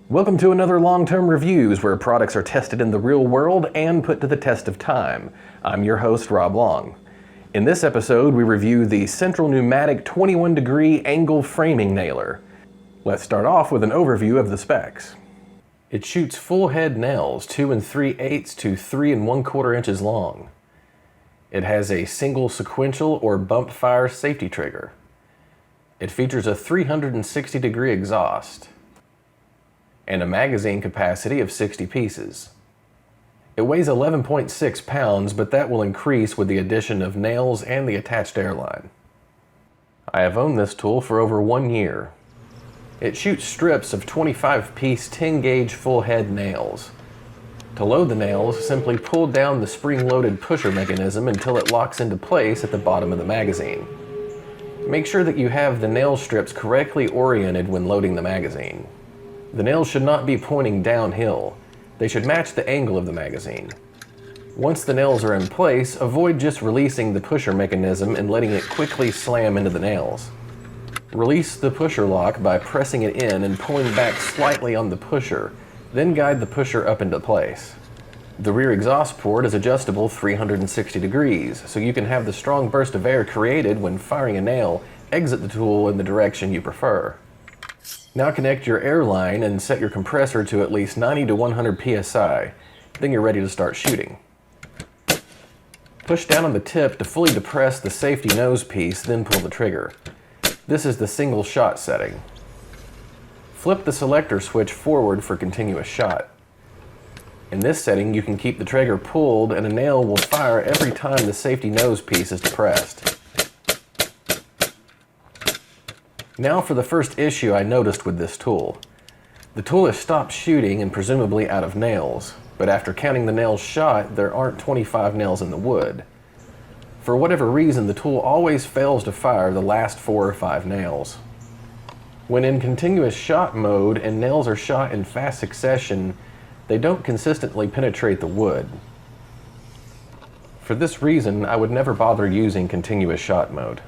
Welcome to another Long-Term Reviews, where products are tested in the real world and put to the test of time. I'm your host, Rob Long. In this episode, we review the Central Pneumatic 21-degree angle framing nailer. Let's start off with an overview of the specs. It shoots full head nails 2 3/8 to 3 1/4 inches long. It has a single sequential or bump fire safety trigger. It features a 360-degree exhaust and a magazine capacity of 60 pieces. It weighs 11.6 pounds, but that will increase with the addition of nails and the attached airline. I have owned this tool for over 1 year. It shoots strips of 25-piece 10-gauge full-head nails. To load the nails, simply pull down the spring-loaded pusher mechanism until it locks into place at the bottom of the magazine. Make sure that you have the nail strips correctly oriented when loading the magazine. The nails should not be pointing downhill. They should match the angle of the magazine. Once the nails are in place, avoid just releasing the pusher mechanism and letting it quickly slam into the nails. Release the pusher lock by pressing it in and pulling back slightly on the pusher, then guide the pusher up into place. The rear exhaust port is adjustable 360 degrees, so you can have the strong burst of air created when firing a nail exit the tool in the direction you prefer. Now connect your air line and set your compressor to at least 90 to 100 psi, then you're ready to start shooting. Push down on the tip to fully depress the safety nose piece, then pull the trigger. This is the single shot setting. Flip the selector switch forward for continuous shot. In this setting, you can keep the trigger pulled and a nail will fire every time the safety nose piece is depressed. Now for the first issue I noticed with this tool. The tool has stopped shooting and presumably out of nails, but after counting the nails shot, there aren't 25 nails in the wood. For whatever reason, the tool always fails to fire the last 4 or 5 nails. When in continuous shot mode and nails are shot in fast succession, they don't consistently penetrate the wood. For this reason, I would never bother using continuous shot mode.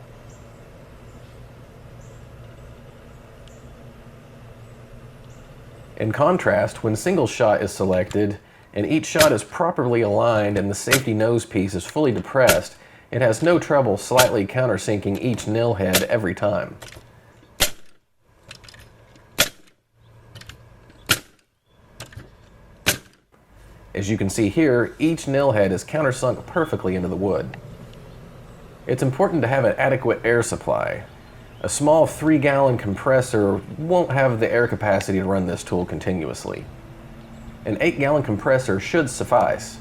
In contrast, when single shot is selected and each shot is properly aligned and the safety nose piece is fully depressed, it has no trouble slightly countersinking each nail head every time. As you can see here, each nail head is countersunk perfectly into the wood. It's important to have an adequate air supply. A small 3-gallon compressor won't have the air capacity to run this tool continuously. An 8-gallon compressor should suffice.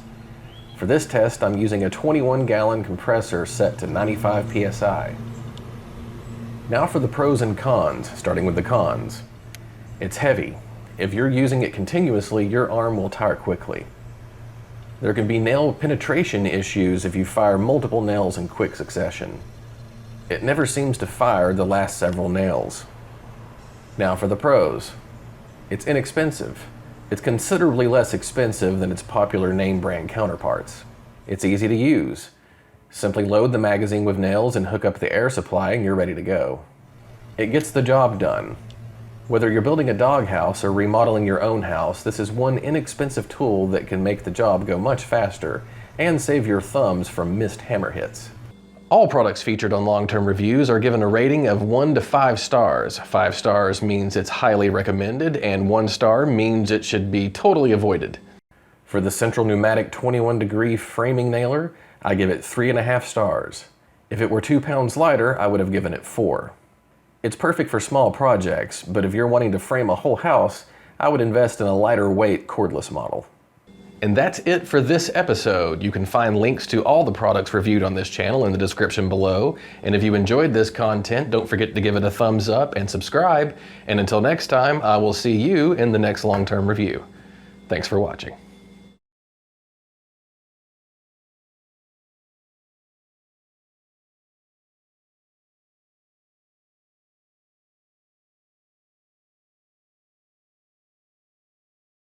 For this test, I'm using a 21-gallon compressor set to 95 psi. Now for the pros and cons, starting with the cons. It's heavy. If you're using it continuously, your arm will tire quickly. There can be nail penetration issues if you fire multiple nails in quick succession. It never seems to fire the last several nails. Now for the pros. It's inexpensive. It's considerably less expensive than its popular name brand counterparts. It's easy to use. Simply load the magazine with nails and hook up the air supply and you're ready to go. It gets the job done. Whether you're building a doghouse or remodeling your own house, this is one inexpensive tool that can make the job go much faster and save your thumbs from missed hammer hits. All products featured on Long-Term Reviews are given a rating of 1 to 5 stars. 5 stars means it's highly recommended, and 1 star means it should be totally avoided. For the Central Pneumatic 21-degree framing nailer, I give it 3.5 stars. If it were 2 pounds lighter, I would have given it 4. It's perfect for small projects, but if you're wanting to frame a whole house, I would invest in a lighter weight cordless model. And that's it for this episode. You can find links to all the products reviewed on this channel in the description below. And if you enjoyed this content, don't forget to give it a thumbs up and subscribe. And until next time, I will see you in the next long-term review. Thanks for watching.